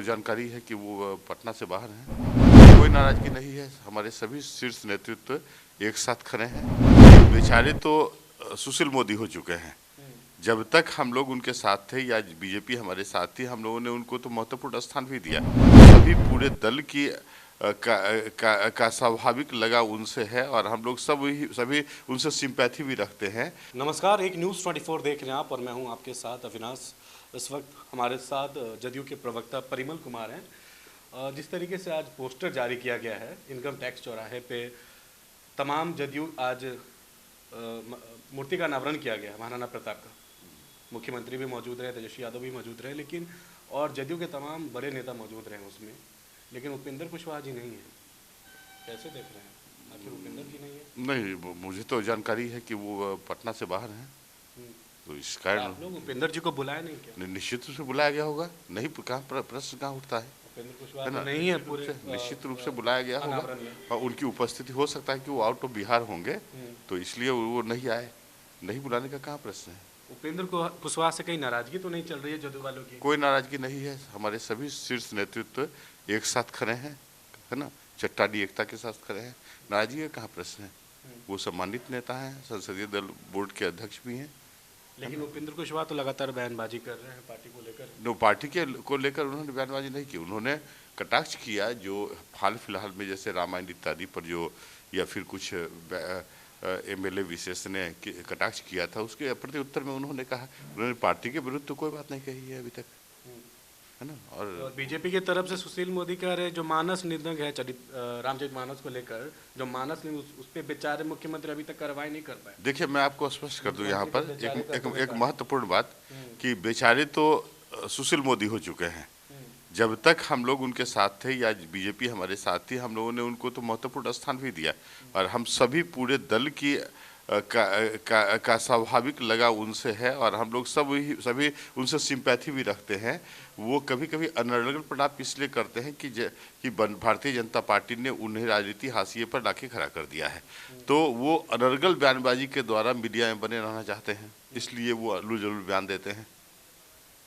जानकारी है कि वो पटना से बाहर हैं। कोई नाराजगी नहीं है, हमारे सभी शीर्ष नेतृत्व एक साथ खड़े हैं। बेचारे तो सुशील मोदी हो चुके हैं। जब तक हम लोग उनके साथ थे या बीजेपी हमारे साथ थी, हम लोगों ने उनको तो महत्वपूर्ण स्थान भी दिया। सभी पूरे दल की का स्वाभाविक लगाव उनसे है और हम लोग सभी उनसे सिंपैथी भी रखते हैं। नमस्कार, एक न्यूज़ 24 देख रहे हैं आप और मैं हूं आपके साथ अविनाश। इस वक्त हमारे साथ जदयू के प्रवक्ता परिमल कुमार हैं। जिस तरीके से आज पोस्टर जारी किया गया है इनकम टैक्स चौराहे पे, तमाम जदयू आज मूर्ति का अनावरण किया गया है महाराणा प्रताप का। मुख्यमंत्री भी मौजूद रहे, तेजस्वी यादव भी मौजूद रहे, लेकिन और जदयू के तमाम बड़े नेता मौजूद रहे उसमें, लेकिन उपेंद्र कुशवाहा जी नहीं है। कैसे देख रहे हैं, आखिर उपेंद्र जी नहीं है? नहीं, मुझे तो जानकारी है कि वो पटना से बाहर हैं, तो इस कारण आप लोग उपेंद्र जी को बुलाए नहीं क्या? निश्चित रूप से बुलाया गया होगा। नहीं, कहाँ प्रश्न कहाँ उठता है? उपेंद्र कुशवाहा तो नहीं है पूरे, निश्चित रूप से बुलाया गया होगा और उनकी उपस्थिति हो सकता है कि वो आउट ऑफ बिहार होंगे, तो इसलिए वो नहीं आए। नहीं बुलाने का कहाँ प्रश्न है? उपेंद्र कुशवाहा से कहीं नाराजगी तो नहीं चल रही है जदयू वालों की? कोई नाराजगी नहीं है, हमारे सभी शीर्ष नेतृत्व एक साथ खड़े हैं, है ना, चट्टानी एकता के साथ खड़े हैं। नाराजगी का कहाँ प्रश्न है? वो सम्मानित नेता हैं, संसदीय दल बोर्ड के अध्यक्ष भी हैं। लेकिन उपेंद्र कुशवाहा तो लगातार बयानबाजी कर रहे हैं पार्टी को लेकर। नो, पार्टी के को लेकर उन्होंने बयानबाजी नहीं की। उन्होंने कटाक्ष किया जो हाल फिलहाल में जैसे रामायण इत्यादि पर जो या फिर कुछ एमएलए विशेष ने कटाक्ष किया था, उसके प्रति उत्तर में उन्होंने कहा, उन्होंने पार्टी के विरुद्ध तो कोई बात नहीं कही है अभी तक, है ना। और बीजेपी की तरफ से सुशील मोदी कह रहे जो मानस निधन है रामचरित मानस को लेकर, जो मानस उस पर बेचारे मुख्यमंत्री अभी तक कार्रवाई नहीं कर पाए। देखिए, मैं आपको स्पष्ट कर दूं यहाँ पर एक महत्वपूर्ण बात कि बेचारे तो सुशील मोदी हो चुके हैं। जब तक हम लोग उनके साथ थे या बीजेपी हमारे साथ थी, हम लोगों ने उनको तो महत्वपूर्ण स्थान भी दिया और हम सभी पूरे दल की का स्वाभाविक लगाव उनसे है और हम लोग सभी उनसे सिंपैथी भी रखते हैं। वो कभी कभी अनर्गल प्रणाम इसलिए करते हैं कि भारतीय जनता पार्टी ने उन्हें राजनीति हाशिए पर लाके खड़ा कर दिया है, तो वो अनर्गल बयानबाजी के द्वारा मीडिया में बने रहना चाहते हैं, इसलिए वो अल्लू जल्लू बयान देते हैं।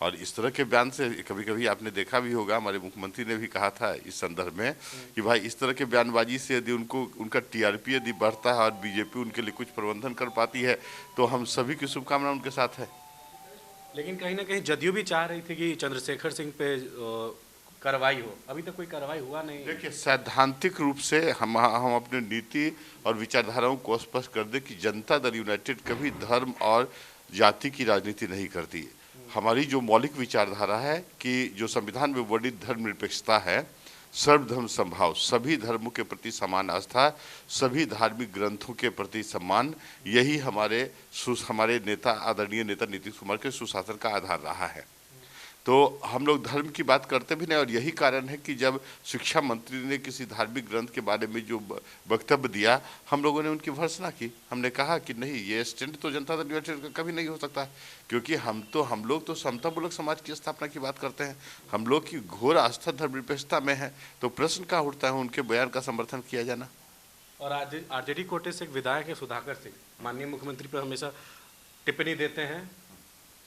और इस तरह के बयान से कभी कभी आपने देखा भी होगा, हमारे मुख्यमंत्री ने भी कहा था इस संदर्भ में कि भाई इस तरह के बयानबाजी से यदि उनका टीआरपी यदि बढ़ता है और बीजेपी उनके लिए कुछ प्रबंधन कर पाती है तो हम सभी की शुभकामना उनके साथ है। लेकिन कहीं ना कहीं जदयू भी चाह रही थी कि चंद्रशेखर सिंह पे कार्रवाई हो, अभी तक कोई कार्रवाई हुआ नहीं। देखिए, सैद्धांतिक रूप से हम अपने नीति और विचारधाराओं को स्पष्ट कर दे कि जनता दल यूनाइटेड कभी धर्म और जाति की राजनीति नहीं करती। हमारी जो मौलिक विचारधारा है कि जो संविधान में वर्णित धर्मनिरपेक्षता है, सर्वधर्म समभाव, सभी धर्मों के प्रति समान आस्था, सभी धार्मिक ग्रंथों के प्रति सम्मान, यही हमारे नेता आदरणीय नेता नीतीश कुमार के सुशासन का आधार रहा है। तो हम लोग धर्म की बात करते भी नहीं और यही कारण है कि जब शिक्षा मंत्री ने किसी धार्मिक ग्रंथ के बारे में जो वक्तव्य दिया, हम लोगों ने उनकी भर्त्सना की। हमने कहा कि नहीं, ये स्टैंड तो जनता दल यूनाइटेड का कभी नहीं हो सकता, क्योंकि हम लोग तो समतामूलक समाज की स्थापना की बात करते हैं। हम लोग की घोर आस्था धर्मनिरपेक्षता में है, तो प्रश्न कहाँ उठता है उनके बयान का समर्थन किया जाना। और आरजेडी कोटे से एक विधायक है सुधाकर सिंह, माननीय मुख्यमंत्री पर हमेशा टिप्पणी देते हैं,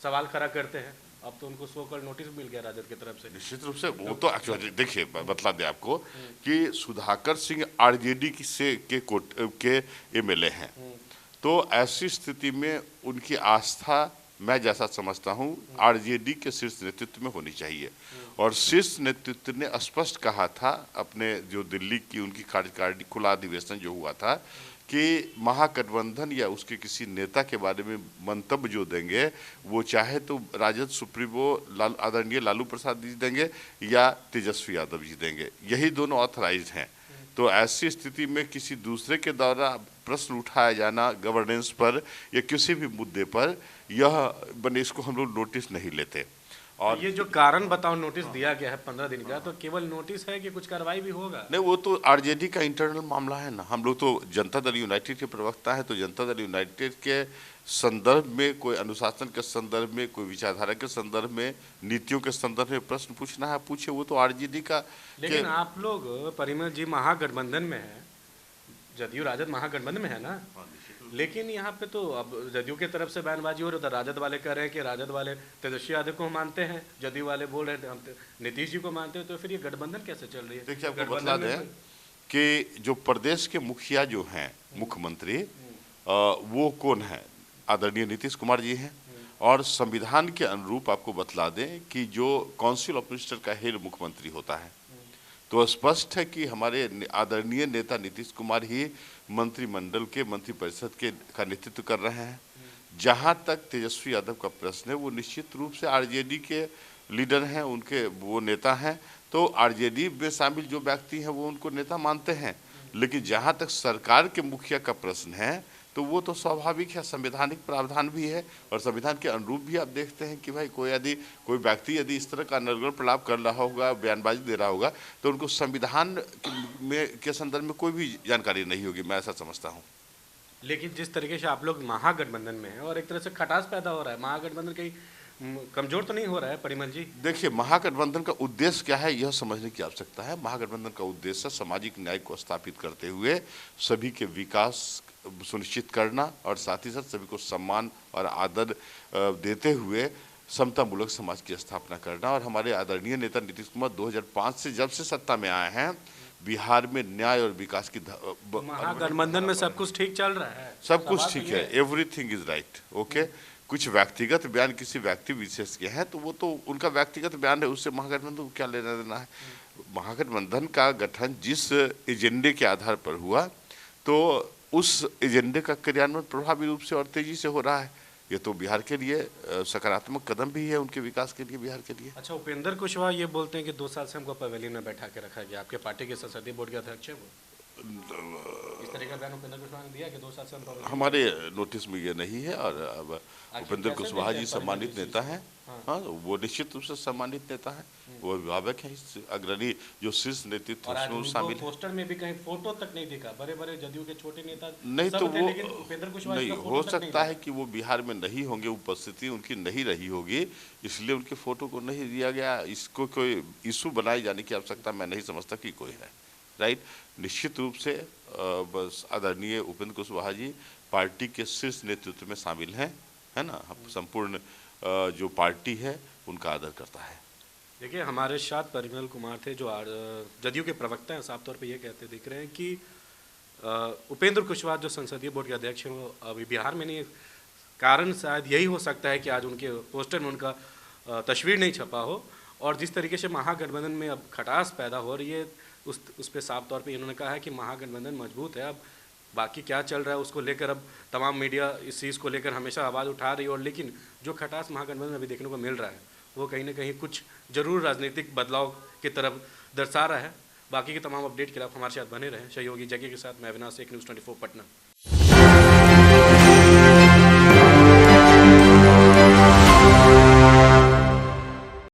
सवाल खड़ा करते हैं। अब तो उनको सो कॉल्ड नोटिस मिल गया राजद की तरफ से। निश्चित रूप से वो तो एक्चुअली देखिए, बतला दे आपको कि सुधाकर सिंह आरजेडी के एमएलए हैं, तो ऐसी स्थिति में उनकी आस्था मैं जैसा समझता हूं आरजेडी के शीर्ष नेतृत्व में होनी चाहिए। और शीर्ष नेतृत्व ने स्पष्ट कहा था अपने जो दिल्ली की उनकी कार्यकारिणी खुला अधिवेशन जो हुआ था कि महागठबंधन या उसके किसी नेता के बारे में मंतव्य जो देंगे वो चाहे तो राजद सुप्रीमो आदरणीय लालू प्रसाद जी देंगे या तेजस्वी यादव जी देंगे, यही दोनों ऑथराइज्ड हैं। तो ऐसी स्थिति में किसी दूसरे के द्वारा प्रश्न उठाया जाना गवर्नेंस पर या किसी भी मुद्दे पर, यह इसको हम लोग नोटिस नहीं लेते। और ये जो कारण बताओ नोटिस दिया गया है 15 दिन का, तो केवल नोटिस है कि कुछ कार्रवाई भी होगा? नहीं, वो तो आरजेडी का इंटरनल मामला है ना। हम लोग तो जनता दल यूनाइटेड के प्रवक्ता है, तो जनता दल यूनाइटेड के संदर्भ में, कोई अनुशासन के संदर्भ में, कोई विचारधारा के संदर्भ में, नीतियों के संदर्भ में प्रश्न पूछना है पूछे, वो तो आरजेडी का। लेकिन आप लोग परिमल जी महागठबंधन में है, जदयू राजद महागठबंधन में है ना, लेकिन यहाँ पे तो अब जदयू की तरफ से बयानबाजी हो रही है, उधर राजद वाले कह रहे हैं कि राजद वाले तेजस्वी यादव को मानते हैं, जदयू वाले बोल रहे हैं हम नीतीश जी को मानते हैं, तो फिर ये गठबंधन कैसे चल रही है? देखिए, आपको बता गठबंधन दें में कि जो प्रदेश के मुखिया जो हैं, मुख्यमंत्री, वो कौन है? आदरणीय नीतीश कुमार जी हैं। और संविधान के अनुरूप आपको बतला दें कि जो काउंसिल ऑफ मिनिस्टर का हेड मुख्यमंत्री होता है, तो स्पष्ट है कि हमारे आदरणीय नेता नीतीश कुमार ही मंत्रिमंडल के मंत्रिपरिषद के का नेतृत्व कर रहे हैं। जहां तक तेजस्वी यादव का प्रश्न है, वो निश्चित रूप से आरजेडी के लीडर हैं, उनके वो नेता हैं, तो आरजेडी में शामिल जो व्यक्ति हैं वो उनको नेता मानते हैं। लेकिन जहां तक सरकार के मुखिया का प्रश्न है, तो वो तो स्वाभाविक है, संवैधानिक प्रावधान भी है और संविधान के अनुरूप भी आप देखते हैं कि भाई कोई व्यक्ति यदि इस तरह का अनर्गल प्रलाप कर रहा होगा, बयानबाजी दे रहा होगा, तो उनको संविधान के संदर्भ में कोई भी जानकारी नहीं होगी, मैं ऐसा समझता हूँ। लेकिन जिस तरीके से आप लोग महागठबंधन में हैं और एक तरह से खटास पैदा हो रहा है, महागठबंधन कहीं कमजोर तो नहीं हो रहा है परिमल जी? देखिए, महागठबंधन का उद्देश्य क्या है, यह समझने की आवश्यकता है। महागठबंधन का उद्देश्य सामाजिक न्याय को स्थापित करते हुए सभी के विकास सुनिश्चित करना और साथ ही साथ सभी को सम्मान और आदर देते हुए समतामूलक समाज की स्थापना करना। और हमारे आदरणीय नेता नीतीश कुमार 2005 से जब से सत्ता में आए हैं, बिहार में न्याय और विकास की महागठबंधन में सब कुछ ठीक चल रहा है, सब कुछ ठीक है, एवरीथिंग इज राइट, ओके। कुछ व्यक्तिगत बयान किसी व्यक्ति विशेष के हैं, तो वो तो उनका व्यक्तिगत बयान है, उससे महागठबंधन को क्या लेना देना है। महागठबंधन का गठन जिस एजेंडे के आधार पर हुआ, तो उस एजेंडे का क्रियान्वयन प्रभावी रूप से और तेजी से हो रहा है। ये तो बिहार के लिए सकारात्मक कदम भी है, उनके विकास के लिए, बिहार के लिए। अच्छा, उपेंद्र कुशवाहा ये बोलते हैं कि 2 साल से हमको पवेलियन में बैठा के रखा गया, आपके पार्टी के संसदीय बोर्ड के अध्यक्ष है वो, इस तरह का बयान उपेंद्र कुशवाहा ने दिया कि 2 साल से हम पवेलियन। हमारे नोटिस में ये नहीं है। और अब उपेंद्र कुशवाहा जी सम्मानित नेता हैं, हाँ, वो निश्चित रूप से सम्मानित नेता हैं, वो अभिभावक हैं, इस अग्रणी जो शीर्ष नेतृत्व उसमें शामिल है। पोस्टर में भी कहीं फोटो तक नहीं दिखा, बड़े बड़े जदयू के छोटे नेता नहीं, तो वो उपेंद्र कुशवाहा नहीं हो सकता है कि वो बिहार में नहीं होंगे, उपस्थिति उनकी नहीं रही होगी, इसलिए उनके फोटो को नहीं दिया गया। इसको कोई इशू बनाए जाने की आवश्यकता मैं नहीं समझता कि कोई है, राइट। निश्चित रूप से बस आदरणीय उपेंद्र कुशवाहा जी पार्टी के शीर्ष नेतृत्व में शामिल हैं, है ना। संपूर्ण जो पार्टी है उनका आदर करता है। देखिए, हमारे साथ परिमल कुमार थे जो जदयू के प्रवक्ता हैं, साफ तौर पे ये कहते दिख रहे हैं कि उपेंद्र कुशवाहा जो संसदीय बोर्ड के अध्यक्ष हैं वो अभी बिहार में नहीं, कारण शायद यही हो सकता है कि आज उनके पोस्टर में उनका तस्वीर नहीं छपा हो। और जिस तरीके से महागठबंधन में अब खटास पैदा हो रही है, उस पर साफ तौर पे इन्होंने कहा है कि महागठबंधन मजबूत है। अब बाकी क्या चल रहा है उसको लेकर अब तमाम मीडिया इस चीज़ को लेकर हमेशा आवाज़ उठा रही है, और लेकिन जो खटास महागठबंधन में अभी देखने को मिल रहा है वो कहीं ना कहीं कुछ जरूर राजनीतिक बदलाव की तरफ दर्शा रहा है। बाकी के तमाम अपडेट के लिए आप हमारे साथ बने रहें। सहयोगी जगह के साथ मैं अविनाश, एक न्यूज़ 24 पटना।